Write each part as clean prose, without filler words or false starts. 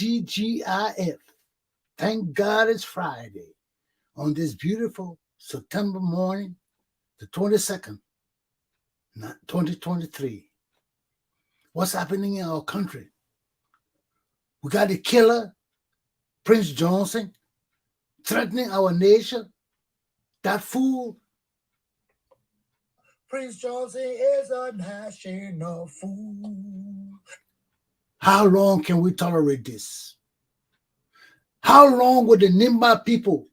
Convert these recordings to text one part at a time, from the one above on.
TGIF. Thank God it's Friday. On this beautiful September morning, the 22nd, 2023. What's happening in our country? We got the killer, Prince Johnson, threatening our nation. That fool. Prince Johnson is a national fool. How long can we tolerate this? How long will the Nimba people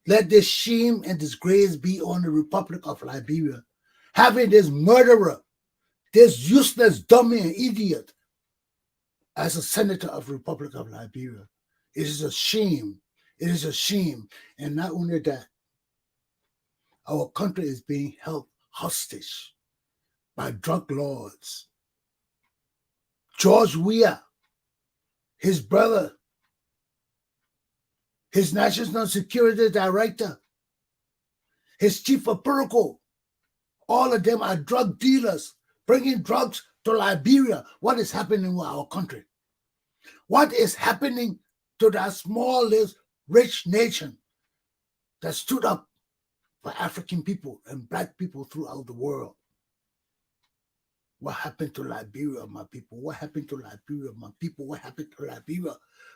let this shame and disgrace be on the Republic of Liberia? Having this murderer, this useless dummy and idiot as a senator of the Republic of Liberia. It is a shame. It is a shame. And not only that, our country is being held hostage by drug lords. George Weah, his brother, his National Security Director, his chief of protocol, all of them are drug dealers bringing drugs to Liberia. What is happening with our country? What is happening to that small, rich nation that stood up for African people and black people throughout the world? What happened to Liberia, my people? What happened to Liberia, my people? What happened to Liberia?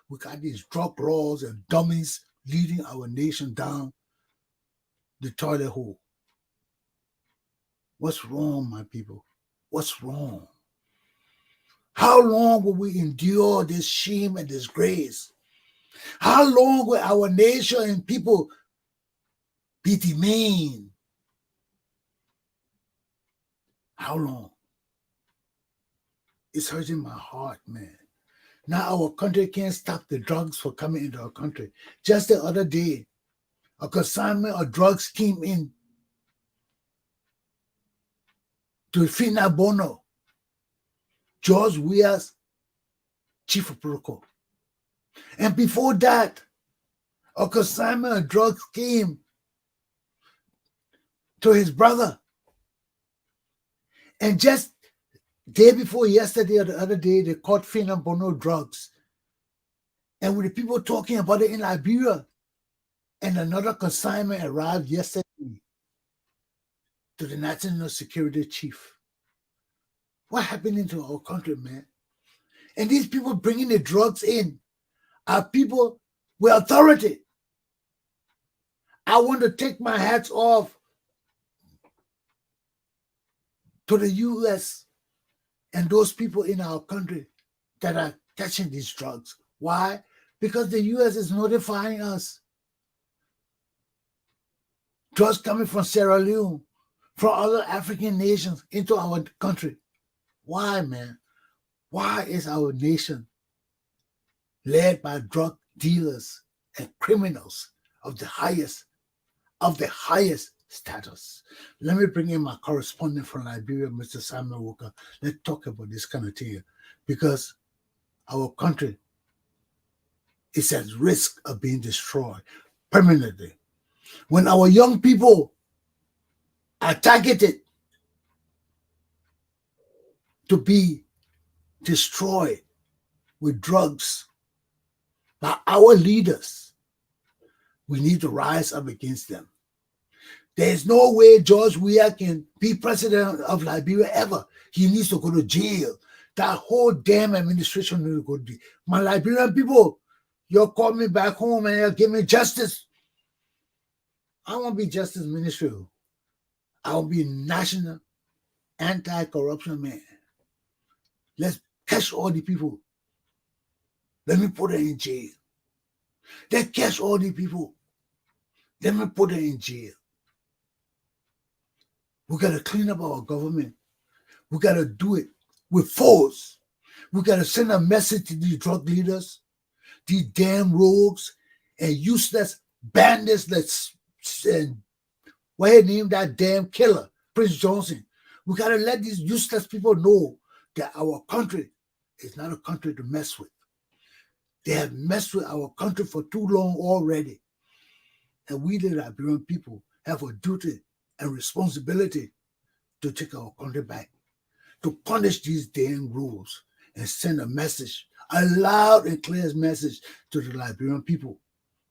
We got these drug laws and dummies leading our nation down the toilet hole. What's wrong, my people? What's wrong? How long will we endure this shame and disgrace? How long will our nation and people be demeaned? How long? It's hurting my heart, man. Now our country can't stop the drugs from coming into our country. Just the other day, a consignment of drugs came in to Fina Bono, George Weah's chief of protocol. And before that, a consignment of drugs came to his brother. And just day before yesterday or the other day, they caught Fina Bono drugs. And with the people talking about it in Liberia, and another consignment arrived yesterday to the National Security Chief. What happening to our country, man? And these people bringing the drugs in are people with authority. I want to take my hats off to the U.S. and those people in our country that are catching these drugs. Why? Because the U.S. is notifying us. Drugs coming from Sierra Leone, from other African nations into our country. Why, man? Why is our nation led by drug dealers and criminals of the highest status? Let me bring in my correspondent from Liberia, Mr. Samuel Walker. Let's talk about this kind of thing, because our country is at risk of being destroyed permanently. When our young people are targeted to be destroyed with drugs by our leaders, we need to rise up against them. There is no way George Weah can be president of Liberia ever. He needs to go to jail. That whole damn administration needs to go to jail. My Liberian people, you'll call me back home and you'll give me justice. I won't be justice minister. I will be national anti-corruption man. Let's catch all the people. Let me put them in jail. Let's catch all the people. Let me put them in jail. We got to clean up our government. We got to do it with force. We got to send a message to these drug leaders, these damn rogues and useless bandits that's what he named that damn killer, Prince Johnson. We got to let these useless people know that our country is not a country to mess with. They have messed with our country for too long already. And we, the Liberian people, have a duty and responsibility to take our country back, to punish these damn rules and send a message A loud and clear message to the Liberian people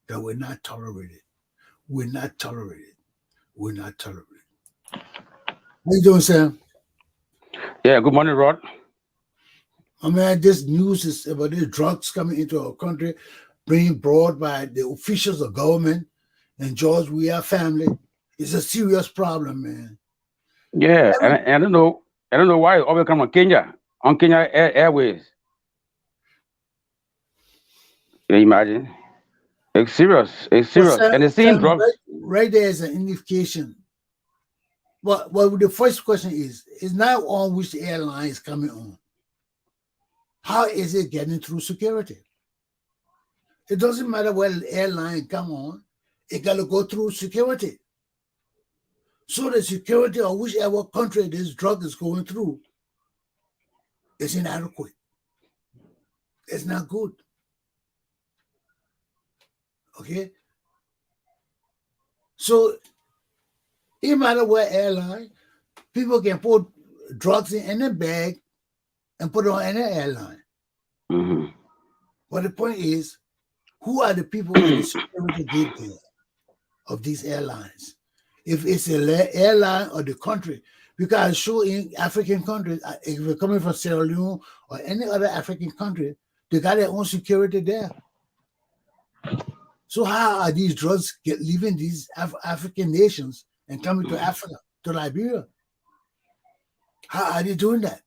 that we're not tolerated. We're not tolerated. We're not tolerated. How you doing, Sam? Yeah, good morning, Rod. I mean, this news is about the drugs coming into our country, being brought by the officials of government and George Weah family. It's a serious problem, man. Yeah, Every, and I don't know why it always come on Kenya Airways. Can you imagine? It's but serious, and the same Sam, drugs. right there is an indication. Well, the first question is not on which airline is coming on. How is it getting through security? It doesn't matter where the airline come on, it got to go through security. So the security of whichever country this drug is going through is inadequate. It's not good. Okay? So it matter where airline, people can put drugs in any bag and put it on any airline. Hmm. But the point is, who are the people at the security gate there of these airlines? If it's an airline or the country, because sure in African countries, if you're coming from Sierra Leone or any other African country, they got their own security there. So how are these drugs leaving these African nations and coming to Africa, to Liberia? How are they doing that?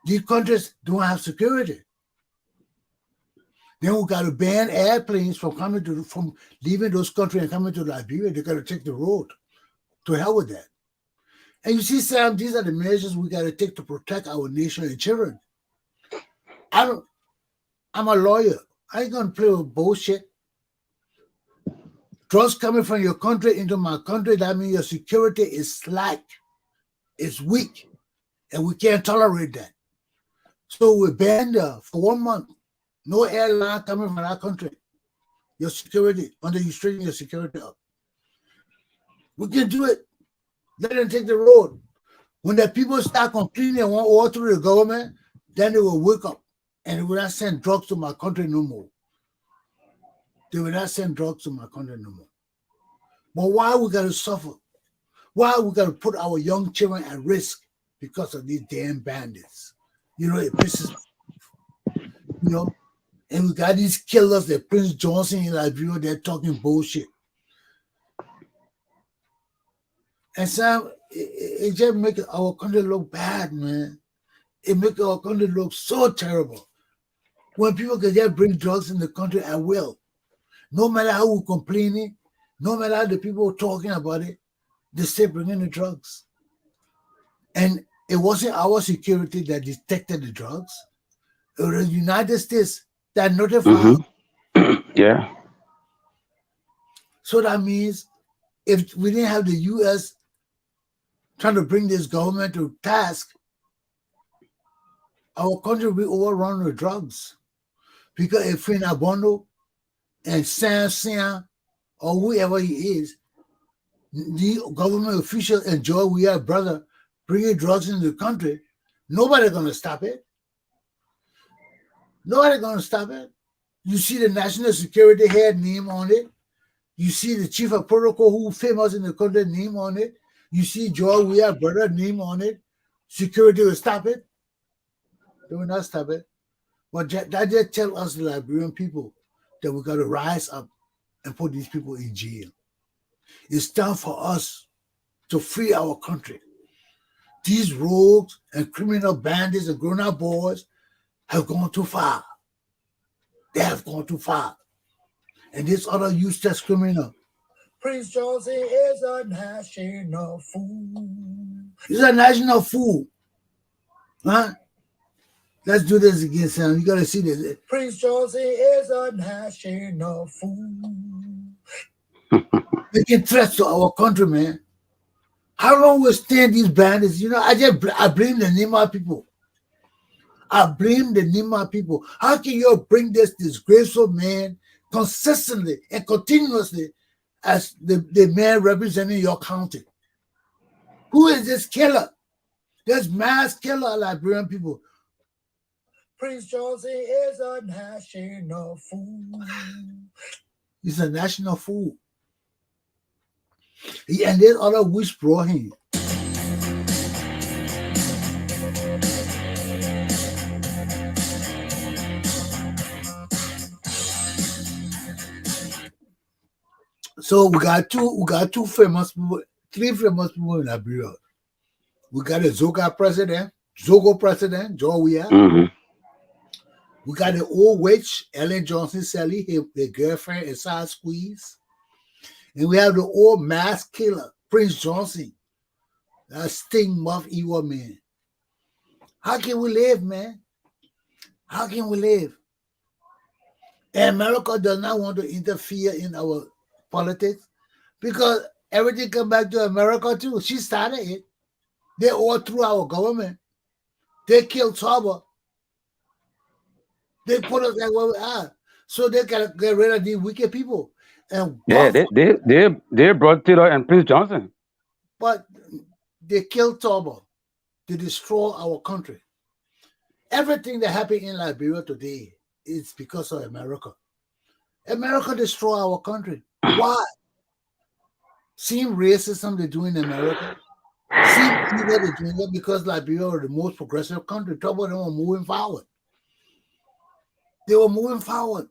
These countries don't have security. Then we got to ban airplanes from leaving those countries and coming to Liberia. They got to take the road. To hell with that. And you see, Sam, these are the measures we got to take to protect our nation and children. I'm a lawyer. I ain't gonna play with bullshit. Drugs coming from your country into my country, that means your security is slack, it's weak, and we can't tolerate that. So we banned for 1 month. No airline coming from our country. Your security, under you straighten your security up. We can do it. Let them take the road. When the people start complaining and want all through the government, then they will wake up and they will not send drugs to my country no more. They will not send drugs to my country no more. But why we got to suffer? Why we got to put our young children at risk because of these damn bandits? You know, it pisses me off. You know, and we got these killers, the Prince Johnson in Liberia, they're talking bullshit. And Sam, it just makes our country look bad, man. It makes our country look so terrible. When people can just bring drugs in the country at will, no matter how we complaining, no matter how the people talking about it, they still bringing the drugs. And it wasn't our security that detected the drugs. It was the United States that notified. Yeah. So that means if we didn't have the U.S. trying to bring this government to task, our country will be overrun with drugs. Because if Finabondo and Sam or whoever he is, the government officials and Joe, we are brother, bringing drugs into the country, nobody's going to stop it. Nobody's going to stop it. You see the national security head name on it. You see the chief of protocol who famous in the country name on it. You see Joe, we are brother name on it. Security will stop it. They will not stop it. But that just tell us, the Liberian people, that we got to rise up and put these people in jail. It's time for us to free our country. These rogues and criminal bandits and grown-up boys have gone too far. They have gone too far. And this other useless criminal, Prince Johnson is a national fool. He's a national fool. Huh? Let's do this again, Sam. You got to see this. Prince Johnson is a national fool. Making threats to our country, man. How long will stand these bandits? You know, I blame the Nima people. I blame the Nima people. How can you bring this disgraceful man consistently and continuously as the man representing your county? Who is this killer? This mass killer of Liberian people. Prince Johnson is a national fool. He's a national fool. And there's other which brought him. So we got two famous people, three famous people in Liberia. We got a Zogo president, Joe. Hmm. We got the old witch, Ellen Johnson Sally, her girlfriend, Insah Squeeze. And we have the old mass killer, Prince Johnson, that sting muff evil man. How can we live, man? How can we live? And America does not want to interfere in our politics because everything come back to America too. She started it. They all through our government. They killed Taba. They put us like where we are. So they can get rid of these wicked people. And Yeah, they brought Taylor and Prince Johnson. but they killed Taba. They destroy our country. Everything that happened in Liberia today is because of America. America destroy our country. Why? Same racism they do in America. Same evil they doing it because Liberia are the most progressive country. Trouble them were moving forward. They were moving forward.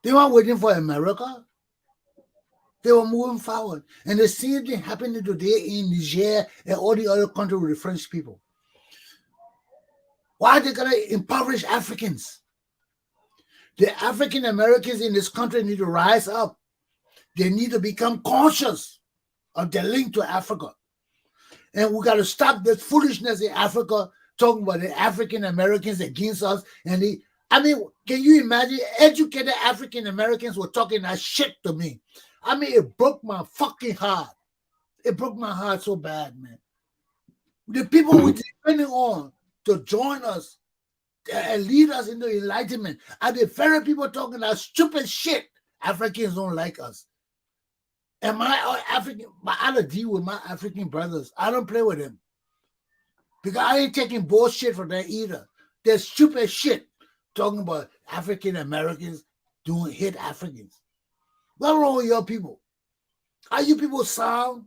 They weren't waiting for America. They were moving forward. And the same thing happening today in Niger and all the other countries with the French people. Why are they going to impoverish Africans? The African Americans in this country need to rise up. They need to become conscious of their link to Africa. And we got to stop this foolishness in Africa, talking about the African Americans against us. And can you imagine educated African Americans were talking that shit to me? It broke my fucking heart. It broke my heart so bad, man. The people we're depending on to join us and lead us into enlightenment are the very people talking that stupid shit. Africans don't like us. And I don't deal with my African brothers. I don't play with them. Because I ain't taking bullshit from them either. They're stupid shit talking about African Americans hate Africans. What's wrong with your people? How you people sound?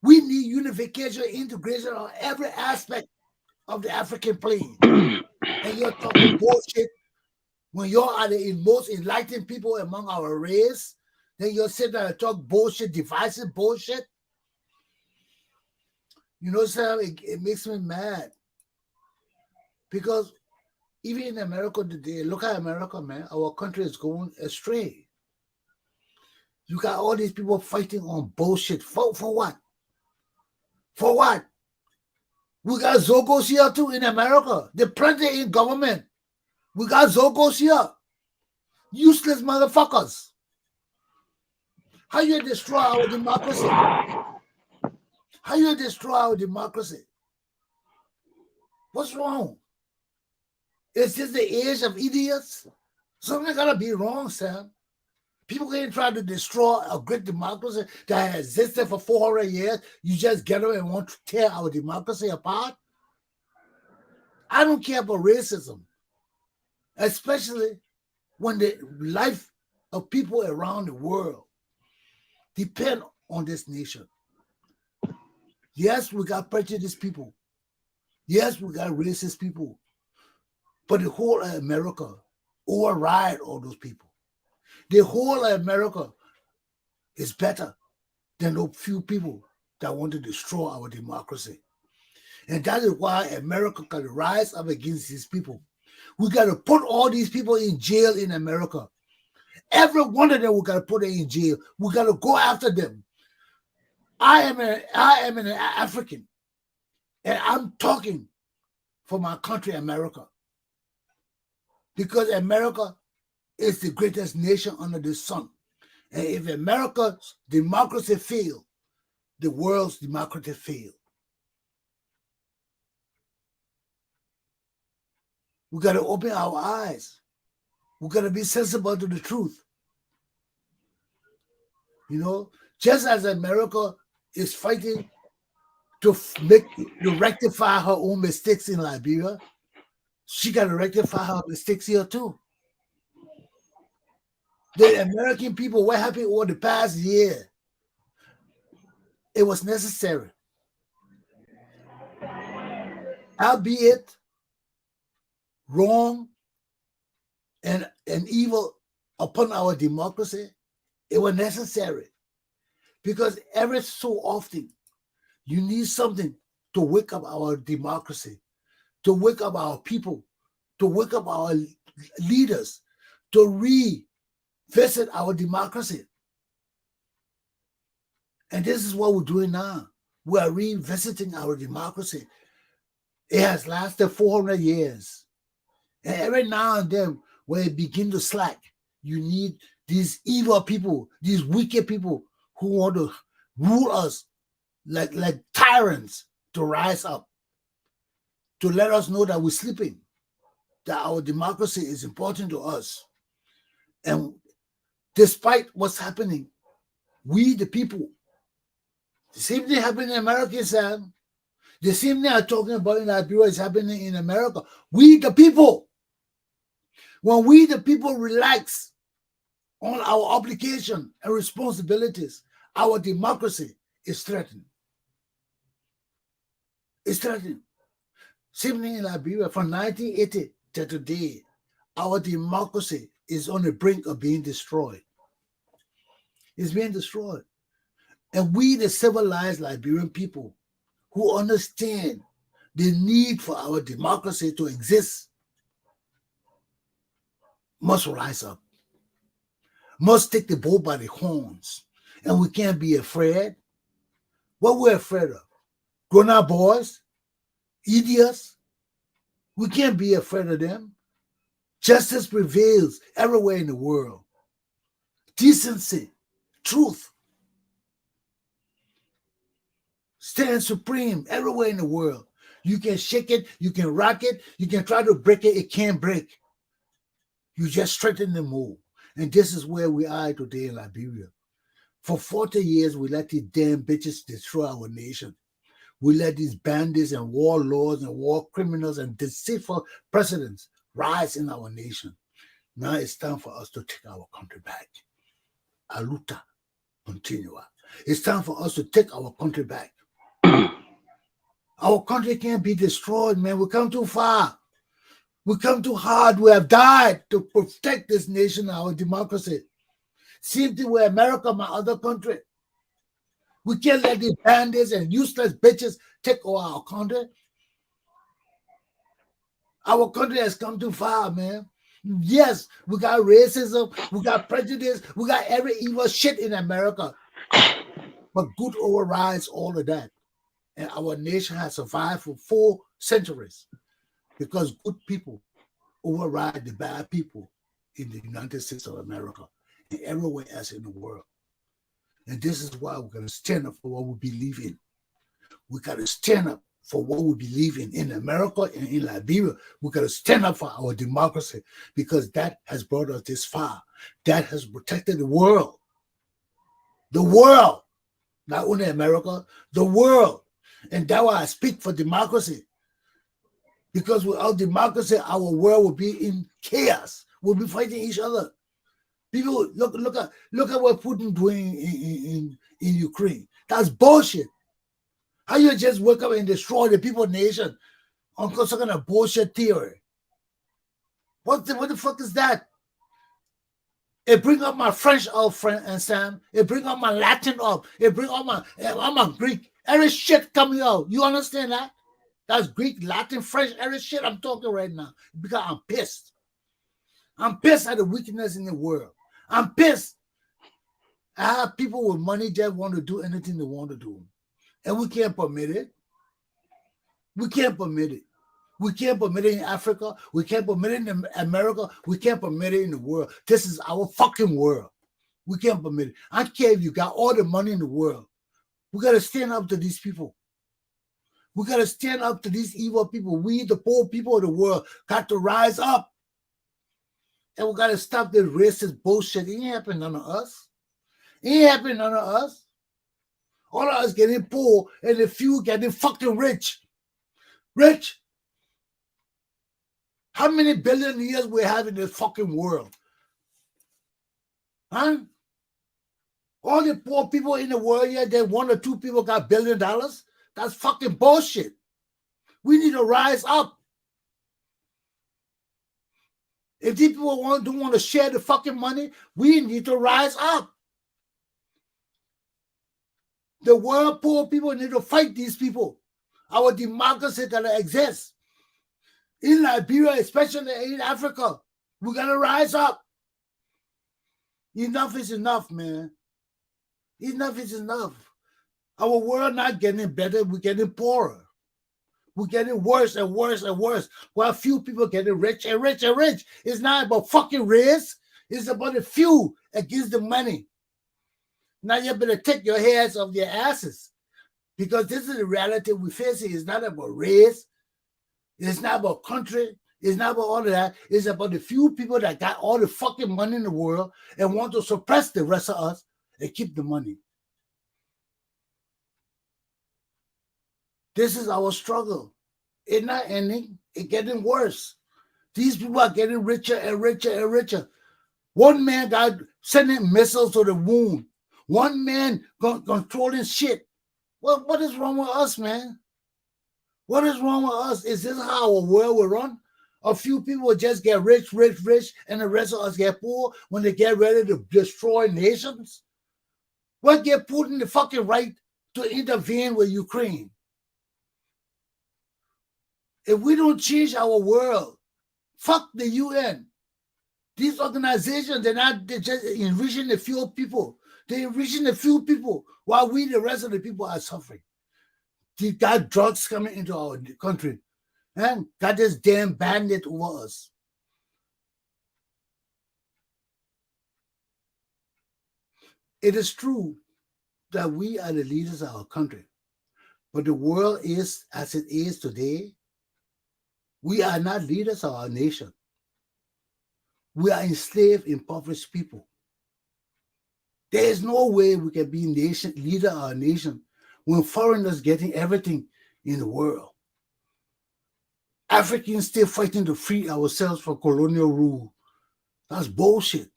We need unification, integration on every aspect of the African plane. And you're talking bullshit when you're the most enlightened people among our race. Then you're sitting there and talk bullshit, divisive bullshit. You know, Sam, it makes me mad. Because even in America today, look at America, man. Our country is going astray. You got all these people fighting on bullshit. For what? For what? We got Zogos here too in America. They're plenty in government. We got Zogos here. Useless motherfuckers. How you destroy our democracy? How you destroy our democracy? What's wrong? Is this the age of idiots? Something gotta be wrong, Sam. People can't try to destroy a great democracy that has existed for 400 years. You just get them and want to tear our democracy apart? I don't care about racism, especially when the life of people around the world depend on this nation. Yes, we got prejudiced people. Yes, we got racist people. But the whole of America override all those people. The whole of America is better than those few people that want to destroy our democracy. And that is why America can rise up against these people. We got to put all these people in jail in America. Every one of them we got to put in jail. We got to go after them. I am an African, and I'm talking for my country, America. Because America is the greatest nation under the sun. And if America's democracy fails, the world's democracy fails. We got to open our eyes. We got to be sensible to the truth. You know, just as America is fighting to rectify her own mistakes in Liberia, She got to rectify her mistakes here too. The American people were happy over the past year. It was necessary. Albeit wrong and evil upon our democracy, it was necessary. Because every so often, you need something to wake up our democracy, to wake up our people, to wake up our leaders, to revisit our democracy. And this is what we're doing now. We are revisiting our democracy. It has lasted 400 years. And every now and then, when it begins to slack, you need these evil people, these wicked people who want to rule us like tyrants to rise up, to let us know that we're sleeping, that our democracy is important to us. And despite what's happening, we, the people, the same thing happened in America, Sam. The same thing I'm talking about in Liberia is happening in America. We, the people, when we, the people, relax on our obligation and responsibilities, our democracy is threatened. It's threatened. Same thing in Liberia. From 1980 to today, our democracy is on the brink of being destroyed. It's being destroyed. And we, the civilized Liberian people, who understand the need for our democracy to exist, must rise up, must take the bull by the horns. And we can't be afraid. What we're afraid of? Grown-up boys? Idiots? We can't be afraid of them. Justice prevails everywhere in the world. Decency, truth, stands supreme everywhere in the world. You can shake it, you can rock it, you can try to break it, it can't break. You just straighten the move. And this is where we are today in Liberia. For 40 years, we let these damn bitches destroy our nation. We let these bandits and warlords and war criminals and deceitful presidents rise in our nation. Now it's time for us to take our country back. Aluta continua. It's time for us to take our country back. Our country can't be destroyed, man. We come too far. We come too hard. We have died to protect this nation, our democracy. Same thing with America, my other country. We can't let these bandits and useless bitches take over our country. Our country has come too far, man. Yes, we got racism, we got prejudice, we got every evil shit in America. But good overrides all of that. And our nation has survived for 4 centuries because good people override the bad people in the United States of America and everywhere else in the world. And this is why we're going to stand up for what we believe in. We got to stand up for what we believe in America and in Liberia. We got to stand up for our democracy because that has brought us this far. That has protected the world. The world. Not only America, the world. And that's why I speak for democracy. Because without democracy, our world will be in chaos. We'll be fighting each other. People look at what Putin doing in Ukraine. That's bullshit. How you just wake up and destroy the people nation on some kind of bullshit theory? What the fuck is that? It bring up my French up, friend and Sam. It bring up my Latin up. It bring up my Greek. Every shit coming out. You understand that? That's Greek, Latin, French, every shit I'm talking right now. Because I'm pissed. I'm pissed at the wickedness in the world. I'm pissed. I have people with money that want to do anything they want to do. And we can't permit it. We can't permit it. We can't permit it in Africa. We can't permit it in America. We can't permit it in the world. This is our fucking world. We can't permit it. I don't care if you got all the money in the world. We got to stand up to these people. We got to stand up to these evil people. We, the poor people of the world, got to rise up. And we got to stop this racist bullshit. It ain't happening none of us. It ain't happening none of us. All of us getting poor and the few getting fucking rich. Rich. How many billion years we have in this fucking world? Huh? All the poor people in the world here, then 1 or 2 people got $1 billion? That's fucking bullshit. We need to rise up. If these people don't want to share the fucking money, we need to rise up. The world poor people need to fight these people. Our democracy gotta exist. In Liberia, especially in Africa, we gotta rise up. Enough is enough, man. Enough is enough. Our world not getting better, we're getting poorer. We're getting worse and worse and worse. While few people getting rich and rich and rich. It's not about fucking race. It's about the few against the money. Now you better take your hands off your asses. Because this is the reality we're facing. It's not about race. It's not about country. It's not about all of that. It's about the few people that got all the fucking money in the world and want to suppress the rest of us and keep the money. This is our struggle. It's not ending. It's getting worse. These people are getting richer and richer and richer. One man got sending missiles to the moon. One man controlling shit. What is wrong with us, man? What is wrong with us? Is this how our world will run? A few people will just get rich, rich, rich, and the rest of us get poor when they get ready to destroy nations? What get Putin the fucking right to intervene with Ukraine? If we don't change our world, fuck the UN. These organizations, they're just enriching a few people. They're enriching a few people while we, the rest of the people, are suffering. They got drugs coming into our country and got this damn bandit over us. It is true that we are the leaders of our country, but the world is as it is today. We are not leaders of our nation. We are enslaved, impoverished people. There is no way we can be leader of our nation when foreigners getting everything in the world. Africans still fighting to free ourselves from colonial rule. That's bullshit.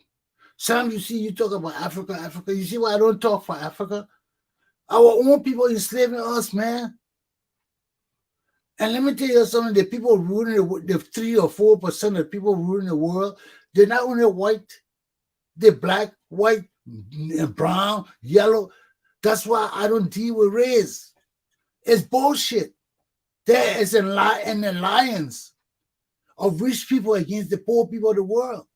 Sam, you talk about Africa. You see why I don't talk for Africa? Our own people enslaving us, man. And let me tell you something, the people ruling the 3 or 4% of people ruling the world, they're not only white, they're black, white, brown, yellow. That's why I don't deal with race. It's bullshit. There is an alliance of rich people against the poor people of the world.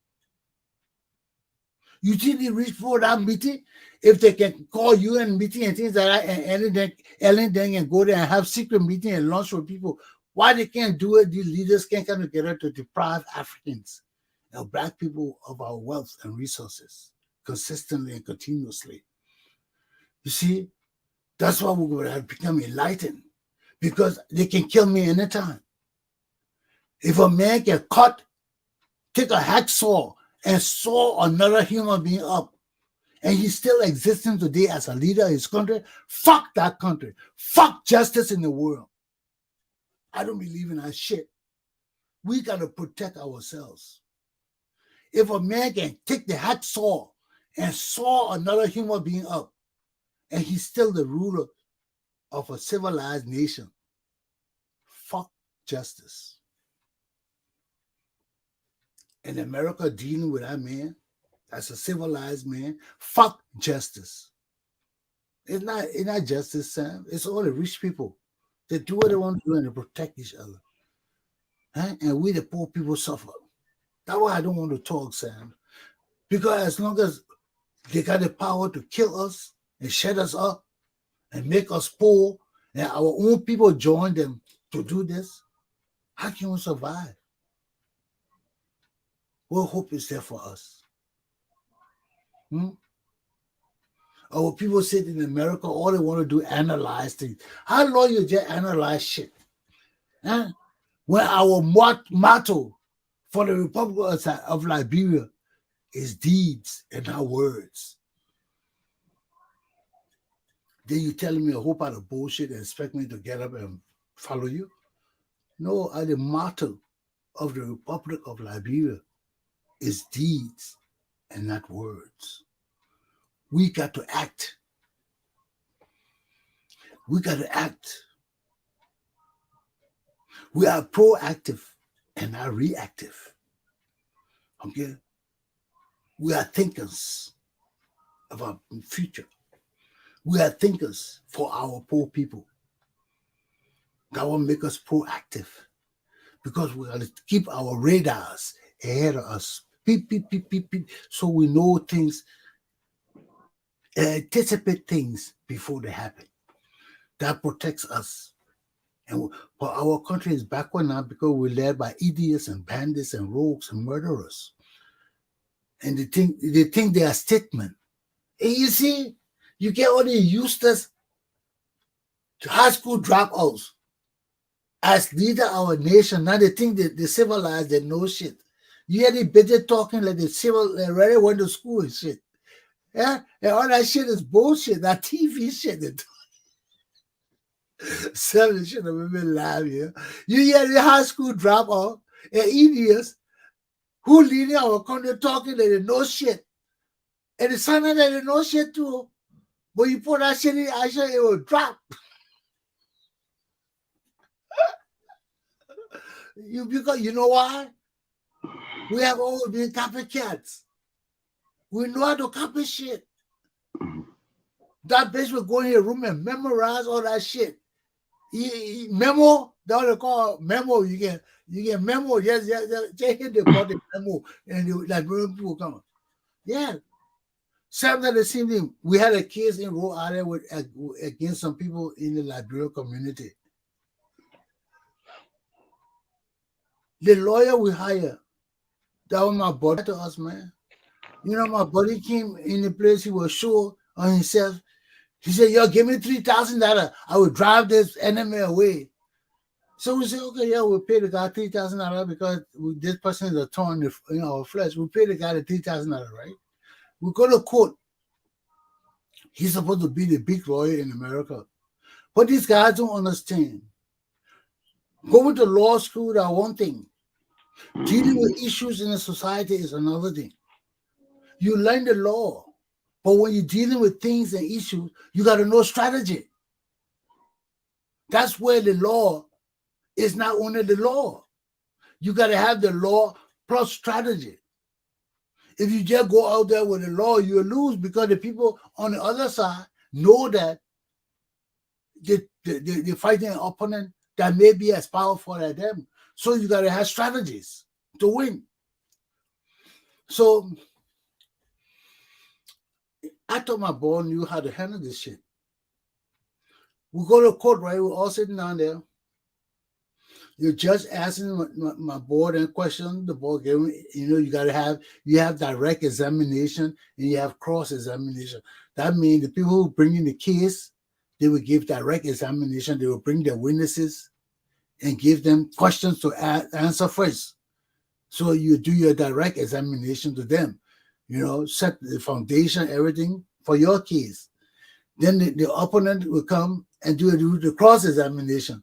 You think the rich people that meeting, if they can call UN meeting and things like that, and anything and go there and have secret meeting and lunch with people, why they can't do it? These leaders can't come together to deprive Africans and black people of our wealth and resources consistently and continuously. You see, that's why we're going to have become enlightened, because they can kill me anytime. If a man can take a hacksaw and saw another human being up, and he's still existing today as a leader of his country, fuck that country. Fuck justice in the world. I don't believe in that shit. We got to protect ourselves. If a man can take the hacksaw and saw another human being up, and he's still the ruler of a civilized nation, fuck justice. And America dealing with that man as a civilized man, fuck justice. It's not justice, Sam. It's all the rich people. They do what they want to do and they protect each other. Huh? And we, the poor people, suffer. That's why I don't want to talk, Sam. Because as long as they got the power to kill us and shut us up and make us poor, and our own people join them to do this, how can we survive? What hope is there for us? Our people sit in America, all they want to do is analyze things. How long you just analyze shit? Huh? When our motto for the Republic of Liberia is deeds and not words. Then you telling me a whole lot of bullshit and expect me to get up and follow you? No, the motto of the Republic of Liberia is deeds and not words. We got to act. We got to act. We are proactive and not reactive. Okay? We are thinkers of our future. We are thinkers for our poor people. That will make us proactive because we got to keep our radars ahead of us. Beep, beep, beep, beep, beep, so we know things, anticipate things before they happen. That protects us. And but our country is backward now because we're led by idiots and bandits and rogues and murderers. And they think they are statesmen. And you see, you get all the useless high school dropouts as leader of our nation. Now they think that they civilized, they know shit. You hear the bitches talking like they already went to school and shit. Yeah, and all that shit is bullshit. That TV shit. Seven shit have been live here. You hear the high school dropout and idiots who leading our country talking that they know shit. And it's something that they know shit too. But you put that shit in action, it will drop. Because you know why? We have always been copycats. We know how to copy shit. That bitch will go in your room and memorize all that shit. Memo, that's what they call memo. You get memo. Just hit the button memo, and the librarian people come. Yeah. Sometimes the same thing. We had a case in Rhode Island against some people in the Liberian community. The lawyer we hired, that was my buddy to us, man. You know, my buddy came in the place, he was sure on himself. He said, yo, give me $3,000. I will drive this enemy away. So we said, okay, yeah, we'll pay the guy $3,000 because this person is a thorn in our flesh. We'll pay the guy the $3,000, right? We go to court. He's supposed to be the big lawyer in America. But these guys don't understand. Going to law school, that's one thing. Dealing with issues in the society is another thing. You learn the law. But when you're dealing with things and issues, you got to know strategy. That's where the law is not only the law. You got to have the law plus strategy. If you just go out there with the law, you'll lose because the people on the other side know that they're fighting an opponent that may be as powerful as them. So you got to have strategies to win. So I thought my boy knew how to handle this shit. We go to court, right? We're all sitting down there. You're just asking my board and question. The board gave me, you have direct examination and you have cross examination. That means the people who bring in the case, they will give direct examination. They will bring their witnesses and give them questions to answer first. So you do your direct examination to them. Set the foundation, everything for your case. Then the opponent will come and do the cross-examination.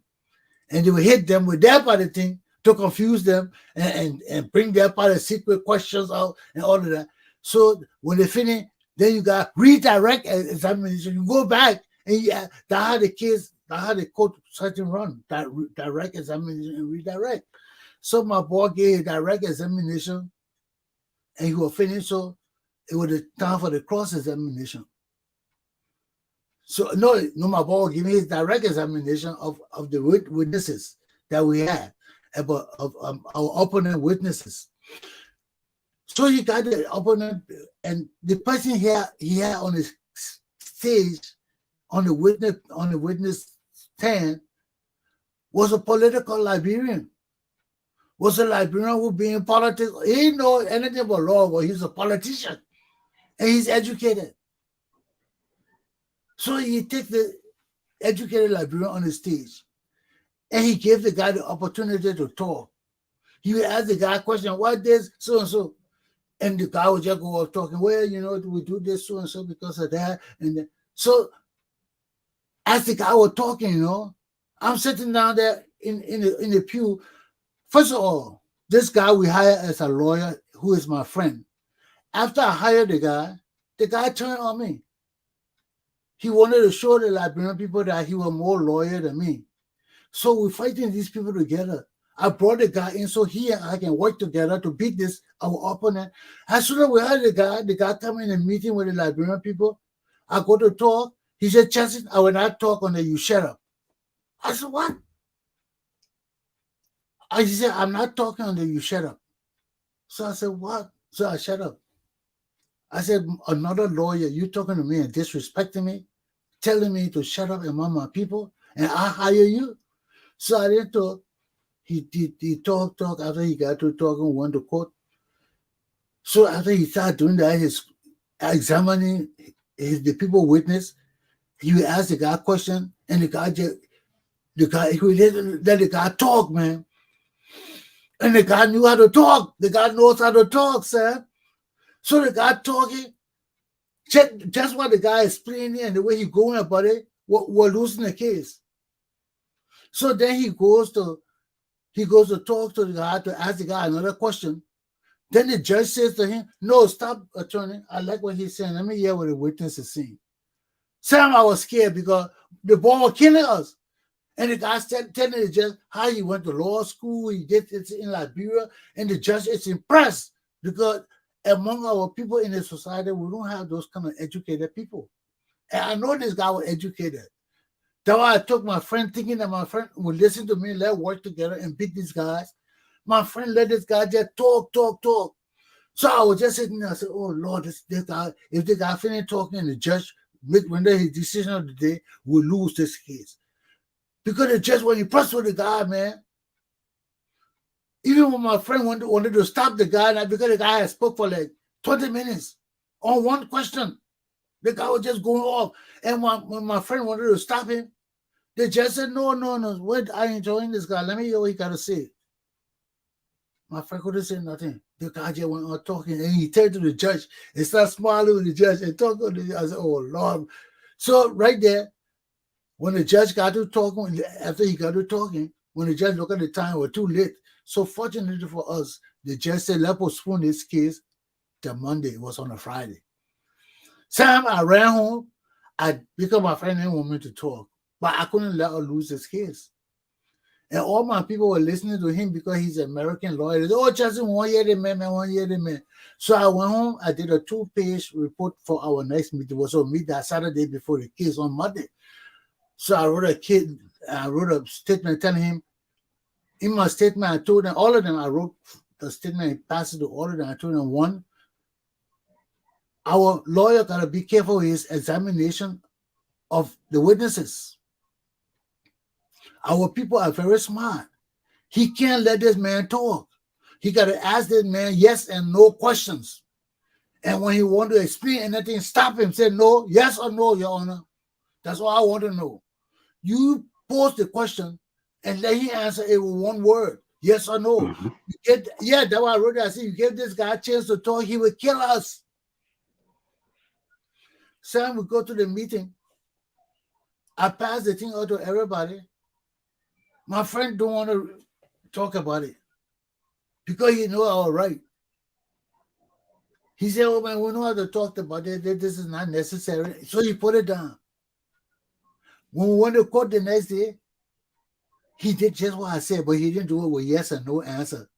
And they will hit them with their part of the thing to confuse them and bring their part of secret questions out and all of that. So when they finish, then you got redirect examination. You go back and that's how the court setting run, direct examination and redirect. So my boy gave direct examination and he will finish. So it was time for the cross-examination. So no, my boy gave me his direct examination of the witnesses that we had, of our opponent witnesses. So he got the opponent, and the person he had on his stage on the witness stand was a political Liberian. Was a Liberian who be in politics. He didn't know anything about law, but he's a politician. And he's educated. So he takes the educated Liberian on the stage. And he gave the guy the opportunity to talk. He would ask the guy a question, what this, so and so. And the guy would just go off talking, well, we do this so and so because of that. And then, so as the guy was talking, I'm sitting down there in the pew. First of all, This guy we hired as a lawyer, who is my friend. After I hired the guy turned on me. He wanted to show the Liberian people that he was more lawyer than me. So we're fighting these people together. I brought the guy in so he and I can work together to beat this our opponent. As soon as we had the guy come in a meeting with the Liberian people. I go to talk. He said, Chesson, I will not talk until you shut up. I said, what? He said, I'm not talking until you shut up. So I said, what? So I shut up. I said, another lawyer, you talking to me and disrespecting me, telling me to shut up among my people, and I hire you? So I didn't talk. He talked after he got to talking, went to court. So after he started doing that, he's examining the people witness. He would ask the guy a question, and he would let the guy talk, man. And the guy knew how to talk. The guy knows how to talk, sir. So the guy talking, just what the guy explaining and the way he going about it, we're losing the case. So then he goes to talk to the guy, to ask the guy another question. Then the judge says to him, no, stop, attorney. I like what he's saying. Let me hear what the witness is saying. Sam, I was scared because the boy was killing us. And the guy telling the judge how he went to law school, he did it in Liberia, and the judge is impressed because among our people in the society, we don't have those kind of educated people. And I know this guy was educated. That's why I took my friend, thinking that my friend would listen to me, let's work together and beat these guys. My friend let this guy just talk. So I was just sitting there, I said, oh Lord, this guy, if the guy finished talking and the judge render his decision of the day, we'll lose this case. Because the judge was impressed with the guy, man. Even when my friend wanted to stop the guy, because the guy had spoke for like 20 minutes on one question, the guy was just going off. And when my friend wanted to stop him, the judge said, no, wait, I enjoying this guy. Let me hear what he got to say. My friend couldn't say nothing. The guy just went on talking, and he turned to the judge and started smiling with the judge and talking to the judge. I said, oh, Lord. So right there, when the judge got to talking, after he got to talking, when the judge looked at the time, it was too late. So fortunately for us, the judge said, let's postpone this case till Monday. It was on a Friday. Sam, I ran home. Because my friend didn't want me to talk, but I couldn't let her lose this case. And all my people were listening to him because he's an American lawyer. They said, oh, Chesson, 1 year the man, 1 year the man. So I went home. I did a 2-page report for our next meeting. It was on meet that Saturday before the case on Monday. So I wrote a statement telling him, in my statement, I told them, all of them, I wrote the statement and passed it to all of them. I told them, one, our lawyer got to be careful with his examination of the witnesses. Our people are very smart. He can't let this man talk. He got to ask this man yes and no questions. And when he want to explain anything, stop him. Say no, yes or no, Your Honor. That's all I want to know. You pose the question and let him answer it with one word, yes or no. Mhm. That's why I wrote it. I said, you give this guy a chance to talk, he will kill us. Sam, we go to the meeting. I pass the thing out to everybody. My friend don't want to talk about it because he know I was right. He said, oh man, we know how to talk about it. This is not necessary. So he put it down. When we went to court the next day, he did just what I said, but he didn't do it with yes or no answer.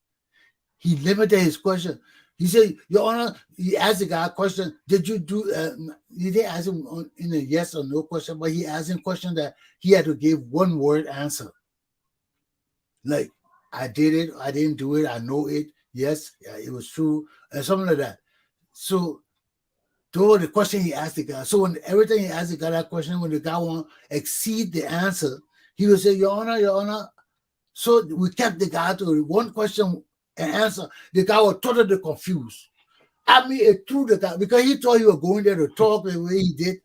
He limited his question. He said, Your Honor, he asked the guy a question. Did you do, he didn't ask him in a yes or no question, but he asked him a question that he had to give one word answer. Like, I did it, I didn't do it, I know it, yes, it was true, and something like that. So, those the question he asked the guy. So, when every time he asked the guy that question, when the guy won't exceed the answer, he would say, Your Honor. So, we kept the guy to one question and answer. The guy was totally confused. I mean, it threw the guy, because he thought he was going there to talk the way he did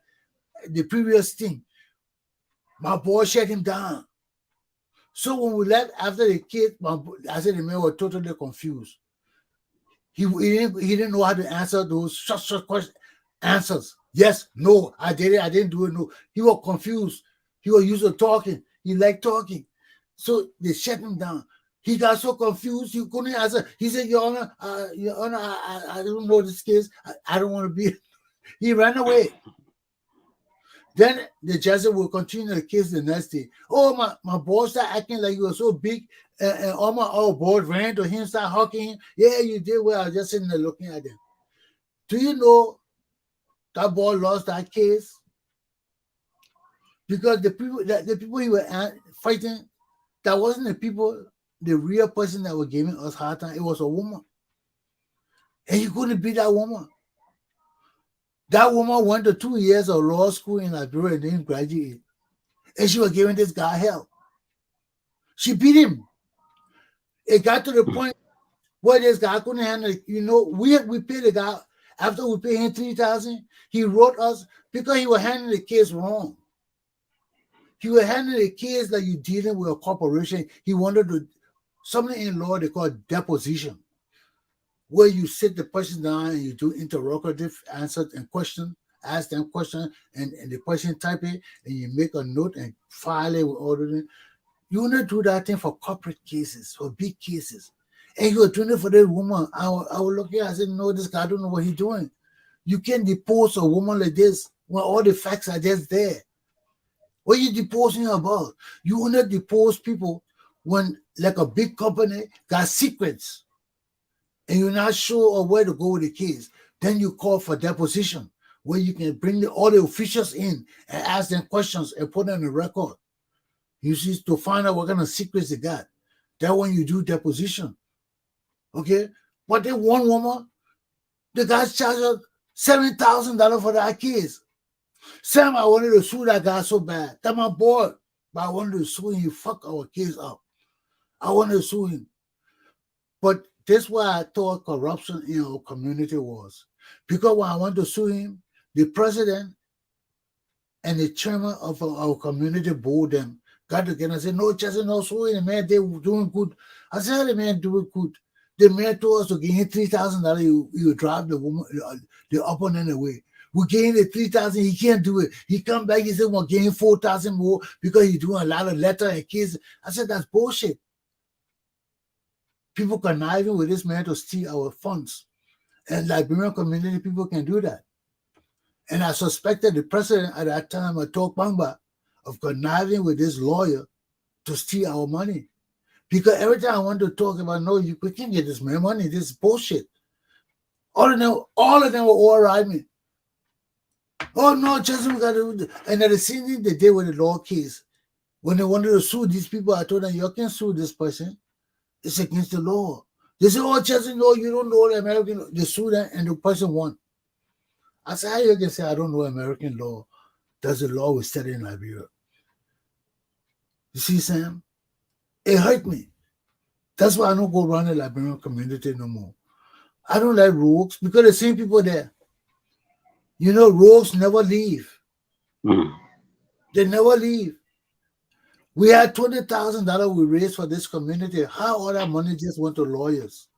the previous thing. My boy shut him down. So when we left after the kid, I said the man was totally confused. He didn't know how to answer those short question answers. Yes, no, I did it, I didn't do it, no. He was confused. He was used to talking. He liked talking. So they shut him down. He got so confused, he couldn't answer. He said, Your Honor, I don't know this case. I don't want to be. He ran away. Then the judge will continue the case the next day. Oh, my boss started acting like he was so big, and all my old board ran to him, started hugging him. Yeah, you did well. I was just sitting there looking at him. Do you know that boy lost that case? Because the people he was fighting, that wasn't the real person that was giving us hard time. It was a woman. And he couldn't beat that woman. That woman went to 2 years of law school in Liberia and didn't graduate. And she was giving this guy help. She beat him. It got to the point where this guy couldn't handle it. You know, we paid the guy, after we paid him $3,000, he wrote us because he was handling the case wrong. He was handling the case like you're dealing with a corporation. He wanted to, something in law they call deposition, where you sit the person down and you do interrogative answers and questions, ask them questions, and the person type it, and you make a note and file it with all of them. You want to do that thing for corporate cases, for big cases. And you were doing it for that woman. I was looking at it, I said, no, this guy, I don't know what he's doing. You can't depose a woman like this when all the facts are just there. What are you deposing about? You want to depose people when, like a big company, got secrets, and you're not sure of where to go with the case. Then you call for deposition, where you can bring all the officials in and ask them questions and put them on the record. You see, to find out what kind of secrets they got. That when you do deposition. Okay? But then one woman, the guy charged her $7,000 for that case. Sam, I wanted to sue that guy so bad. That's my boy. But I wanted to sue him. He fucked our case up. I wanted to sue him. But that's why I thought corruption in our community was. Because when I wanted to sue him, the president and the chairman of our community board them got together and said, no, Chesson, no suing the man, they were doing good. I said, how the man doing good? The man told us to give him $3,000, you drive the woman, the opponent away. We gave him the $3,000, he can't do it. He come back, he said, we'll give him $4,000 more because he's doing a lot of letter and cases. I said, that's bullshit. People conniving with this man to steal our funds. And Liberian community people can do that. And I suspected the president at that time, Glapohkpa, of conniving with this lawyer to steal our money. Because every time I want to talk about, no, we can't get this man money, this is bullshit. All of them will override me. Oh no, Chesson, we got to do this. And at the same thing they did with the law case, when they wanted to sue these people, I told them, you can't sue this person. It's against the law. They said, oh, Chesson, no, you don't know the American law. They sued them and the person won. I said, how you can say I don't know American law? Does the law was set in Liberia? You see, Sam? It hurt me. That's why I don't go around the Liberian community no more. I don't like rogues because the same people there. You know, rogues never leave. They never leave. We had $20,000 we raised for this community. How all that money just went to lawyers?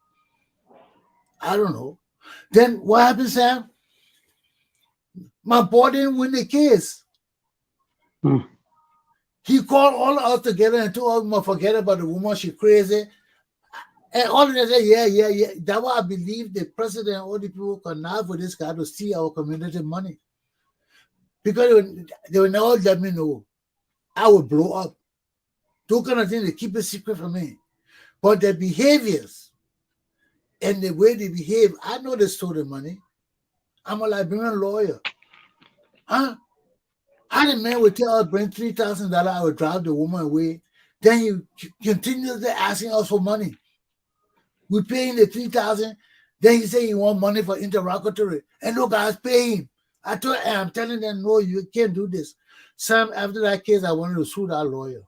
I don't know. Then what happened, Sam? My boy didn't win the case. He called all of us together and told us to forget about the woman, she crazy. And all of them said, yeah. That's why I believe the president and all the people connive with this guy to steal our community money. Because they will never let me know. I would blow up. Those kind of things, they keep it secret from me. But their behaviors and the way they behave, I know they stole the money. I'm a Liberian lawyer. Huh? How the man would tell us bring $3,000, I would drive the woman away. Then you continuously asking us for money. We pay him the $3,000. Then he say he want money for interrogatory. And no guys pay him. I'm telling them, no, you can't do this. Sam, after that case, I wanted to sue that lawyer.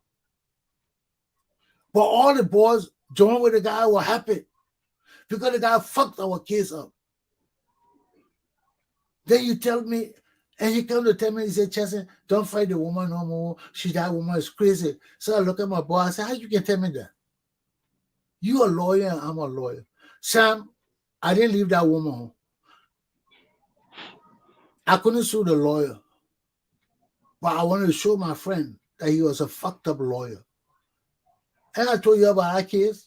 But all the boys joined with the guy were happy because the guy fucked our case up. Then you tell me, and he come to tell me, he said, Chesson, don't fight the woman no more. That woman is crazy. So I look at my boy, I said, how you can tell me that? You a lawyer and I'm a lawyer. Sam, I didn't leave that woman home. I couldn't sue the lawyer. But I wanted to show my friend that he was a fucked up lawyer. And I told you about that case.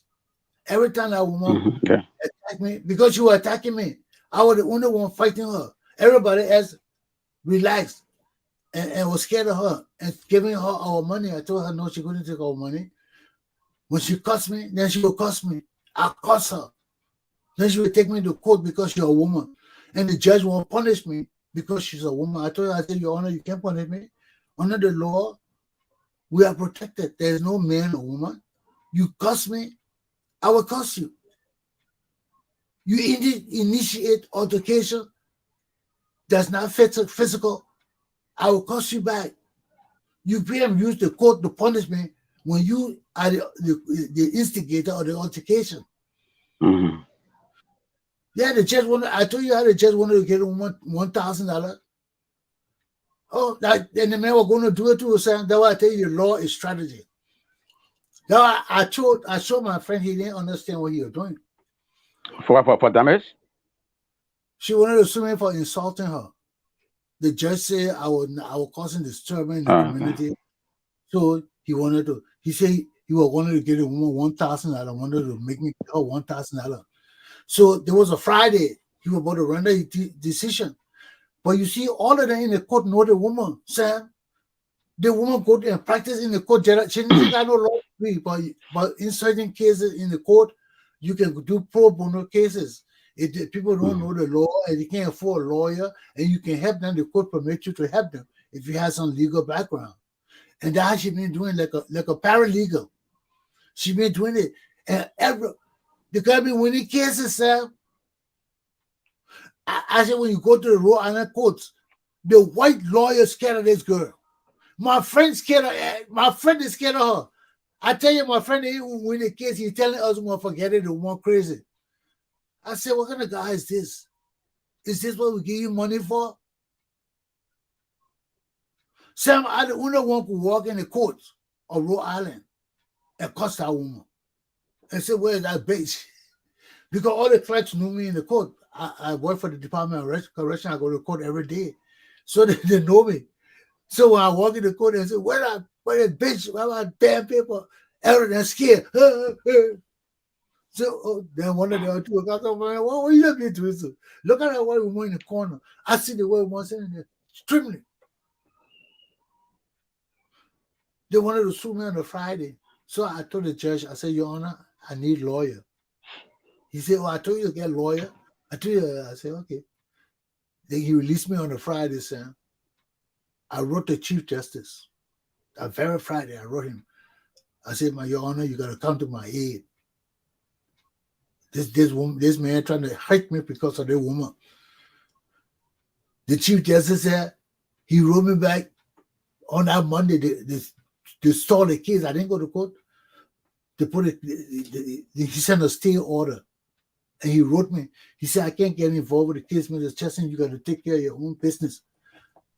Every time that woman Okay. attacked me, because she was attacking me, I was the only one fighting her. Everybody else relaxed and was scared of her and giving her our money. I told her no, she couldn't take our money. When she cussed me, then she would cuss me. I cuss her. Then she would take me to court because she's a woman. And the judge won't punish me because she's a woman. I told her, I said, Your Honor, you can't punish me. Under the law, we are protected. There's no man or woman. You cuss me, I will cuss you. You initiate altercation that's not physical, I will cuss you back. You can't use the court to punish me when you are the instigator of the altercation. Mm-hmm. Yeah, the judge wanted. I told you how the judge wanted to get him $1,000. Oh, and the man was going to do it too. Saying that's why I tell you, the law is strategy. Now I showed my friend he didn't understand what he was doing. For damage? She wanted to sue me for insulting her. The judge said I was causing disturbance in the community. So he wanted to. He said he wanted to get a woman $1,000. Wanted to make me pay her $1,000. So there was a Friday. He was about to render a decision. But you see, all of them in the court know the woman, Sam. The woman go and practice in the court. She didn't got no law degree, but in certain cases in the court, you can do pro bono cases. If people don't know the law and you can't afford a lawyer, and you can help them, the court permit you to help them if you have some legal background. And that's how she been doing like a paralegal. She been doing it, and they got me winning cases, Sam. I said when you go to the Rhode Island courts, the white lawyer scared of this girl. My friend scared of. My friend is scared of her. I tell you, my friend didn't win the case. He's telling us, "Well, forget it, the one crazy." I said, "What kind of guy is this? Is this what we give you money for?" Sam, I the only one who walk in the courts of Rhode Island and cuss that woman and say, "Where is that bitch?" Because all the clerks knew me in the court. I work for the Department of Correction. I go to court every day, so they know me. So when I walk in the court and say, where that bitch, where my damn people, everything scared. So then one of the other two guys come, what are you looking to? So, look at that white woman in the corner. I see the white woman sitting there, trembling. They wanted to sue me on a Friday. So I told the judge, I said, Your Honor, I need a lawyer. He said, I told you to get a lawyer. I told you, I said, okay. Then he released me on a Friday, Sam. I wrote the Chief Justice. That very Friday, I wrote him. I said, Your Honor, you got to come to my aid. This man trying to hurt me because of the woman. The Chief Justice said, he wrote me back on that Monday. They stole the case. I didn't go to court. They put it. He sent a stay order, and he wrote me. He said, I can't get involved with the case, Mr. Chesson. You got to take care of your own business.